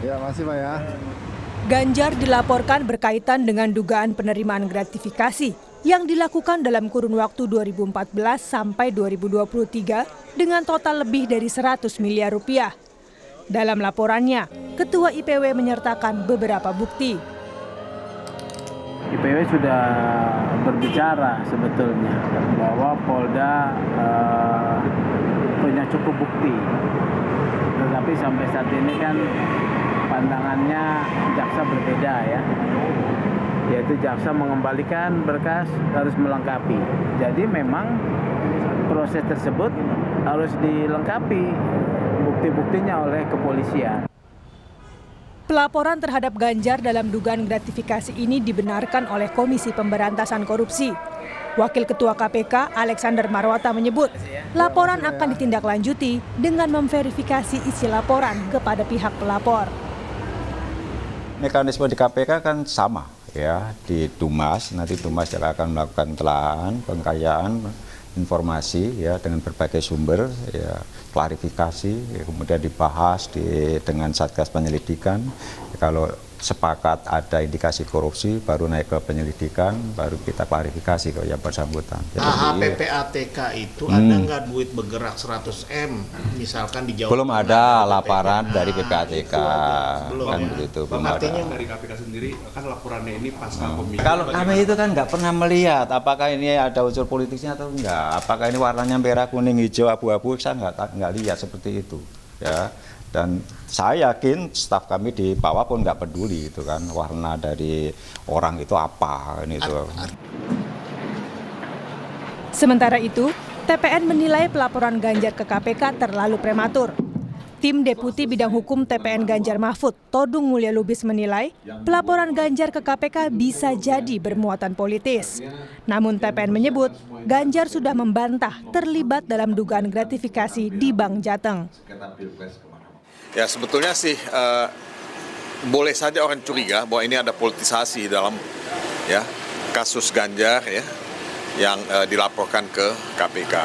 Ya, masih Pak ya. Ganjar dilaporkan berkaitan dengan dugaan penerimaan gratifikasi yang dilakukan dalam kurun waktu 2014 sampai 2023 dengan total lebih dari 100 miliar rupiah. Dalam laporannya, Ketua IPW menyertakan beberapa bukti. IPW sudah berbicara sebetulnya bahwa Polda punya cukup bukti. Tetapi sampai saat ini kan pandangannya jaksa berbeda ya. Yaitu jaksa mengembalikan berkas harus melengkapi. Jadi memang proses tersebut harus dilengkapi bukti-buktinya oleh kepolisian. Pelaporan terhadap Ganjar dalam dugaan gratifikasi ini dibenarkan oleh Komisi Pemberantasan Korupsi. Wakil Ketua KPK Alexander Marwata menyebut, laporan akan ditindaklanjuti dengan memverifikasi isi laporan kepada pihak pelapor. Mekanisme di KPK kan sama ya, di Dumas, nanti Dumas akan melakukan telahan, pengkayaan informasi ya dengan berbagai sumber ya, klarifikasi ya, kemudian dibahas dengan Satgas Penyelidikan. Kalau sepakat ada indikasi korupsi baru naik ke penyelidikan, baru kita klarifikasi ke yang bersangkutan. PPATK itu ada nggak duit bergerak 100M misalkan di Jawa belum Tengah, ada laporan dari PPATK belum kan ya? begitu, belum Artinya ada. Dari KPK sendiri kan laporannya ini pasca pemilu. Kalau kami itu kan nggak pernah melihat apakah ini ada unsur politisnya atau enggak, apakah ini warnanya merah, kuning, hijau, abu-abu, saya nggak lihat seperti itu ya. Dan saya yakin staf kami di bawah pun nggak peduli itu kan warna dari orang itu apa ini itu. Sementara itu, TPN menilai pelaporan Ganjar ke KPK terlalu prematur. Tim Deputi Bidang Hukum TPN Ganjar Mahfud, Todung Mulya Lubis menilai pelaporan Ganjar ke KPK bisa jadi bermuatan politis. Namun TPN menyebut Ganjar sudah membantah terlibat dalam dugaan gratifikasi di Bank Jateng. Ya sebetulnya sih boleh saja orang curiga bahwa ini ada politisasi dalam ya kasus Ganjar ya yang dilaporkan ke KPK.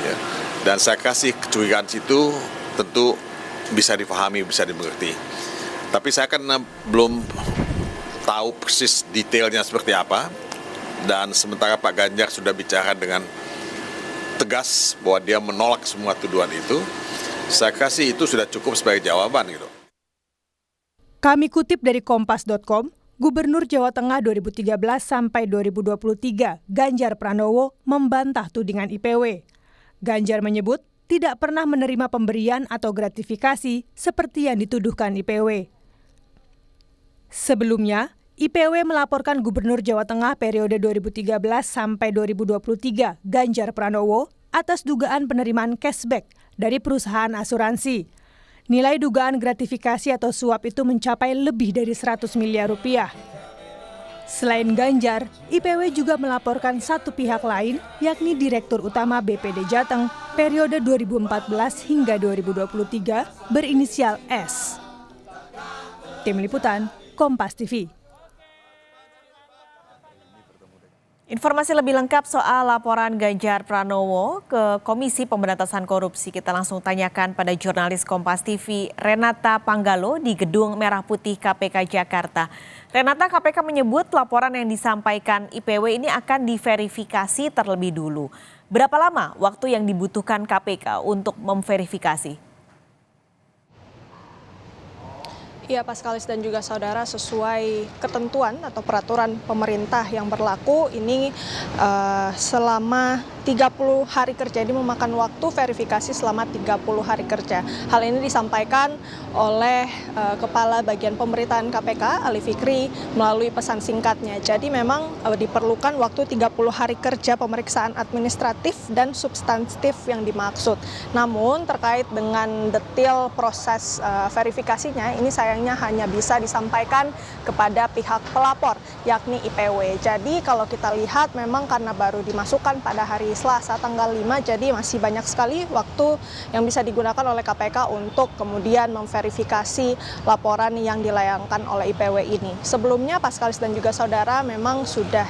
Ya. Dan saya kasih kecurigaan situ tentu bisa dipahami, bisa dimengerti. Tapi saya kan belum tahu persis detailnya seperti apa. Dan sementara Pak Ganjar sudah bicara dengan tegas bahwa dia menolak semua tuduhan itu. Saya kasih itu sudah cukup sebagai jawaban gitu. Kami kutip dari kompas.com, Gubernur Jawa Tengah 2013 sampai 2023, Ganjar Pranowo membantah tudingan IPW. Ganjar menyebut tidak pernah menerima pemberian atau gratifikasi seperti yang dituduhkan IPW. Sebelumnya, IPW melaporkan Gubernur Jawa Tengah periode 2013 sampai 2023, Ganjar Pranowo, atas dugaan penerimaan cashback dari perusahaan asuransi. Nilai dugaan gratifikasi atau suap itu mencapai lebih dari 100 miliar rupiah. Selain Ganjar, IPW juga melaporkan satu pihak lain, yakni Direktur Utama BPD Jateng periode 2014 hingga 2023 berinisial S. Tim Liputan, Kompas TV. Informasi lebih lengkap soal laporan Ganjar Pranowo ke Komisi Pemberantasan Korupsi kita langsung tanyakan pada jurnalis Kompas TV Renata Panggalo di Gedung Merah Putih KPK Jakarta. Renata, KPK menyebut laporan yang disampaikan IPW ini akan diverifikasi terlebih dulu. Berapa lama waktu yang dibutuhkan KPK untuk memverifikasi? Ya, Paskalis dan juga saudara, sesuai ketentuan atau peraturan pemerintah yang berlaku ini selama 30 hari kerja, ini memakan waktu verifikasi selama 30 hari kerja. Hal ini disampaikan oleh Kepala Bagian Pemberitaan KPK Ali Fikri melalui pesan singkatnya. Jadi memang diperlukan waktu 30 hari kerja pemeriksaan administratif dan substantif yang dimaksud. Namun terkait dengan detail proses verifikasinya ini sayangnya hanya bisa disampaikan kepada pihak pelapor yakni IPW. Jadi kalau kita lihat memang karena baru dimasukkan pada hari hari Selasa tanggal 5, jadi masih banyak sekali waktu yang bisa digunakan oleh KPK untuk kemudian memverifikasi laporan yang dilayangkan oleh IPW ini. Sebelumnya Paskalis dan juga saudara memang sudah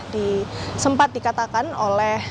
sempat dikatakan oleh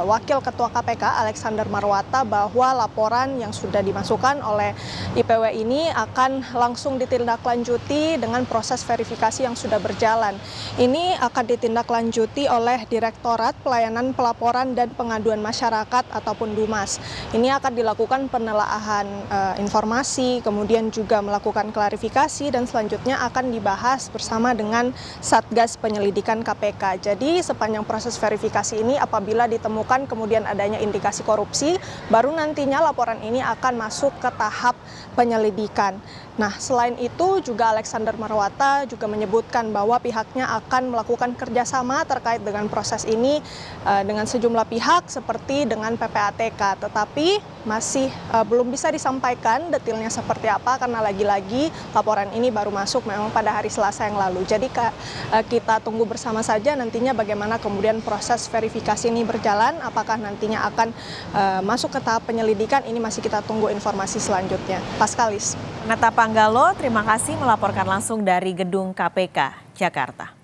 Wakil Ketua KPK Alexander Marwata bahwa laporan yang sudah dimasukkan oleh IPW ini akan langsung ditindaklanjuti dengan proses verifikasi yang sudah berjalan. Ini akan ditindaklanjuti oleh Direktorat Pelayanan Pelaporan dan Pengaduan Masyarakat ataupun DUMAS. Ini akan dilakukan penelaahan informasi, kemudian juga melakukan klarifikasi, dan selanjutnya akan dibahas bersama dengan Satgas Penyelidikan KPK. Jadi sepanjang proses verifikasi ini apabila ditemukan kemudian adanya indikasi korupsi, baru nantinya laporan ini akan masuk ke tahap penyelidikan. Nah, selain itu juga Alexander Marwata juga menyebutkan bahwa pihaknya akan melakukan kerjasama terkait dengan proses ini dengan sejumlah pihak seperti dengan PPATK, tetapi masih belum bisa disampaikan detailnya seperti apa karena lagi-lagi laporan ini baru masuk memang pada hari Selasa yang lalu. Jadi kita tunggu bersama saja nantinya bagaimana kemudian proses verifikasi ini berjalan, apakah nantinya akan masuk ke tahap penyelidikan, ini masih kita tunggu informasi selanjutnya. Paskalis. Renata Panggalo, terima kasih melaporkan langsung dari Gedung KPK, Jakarta.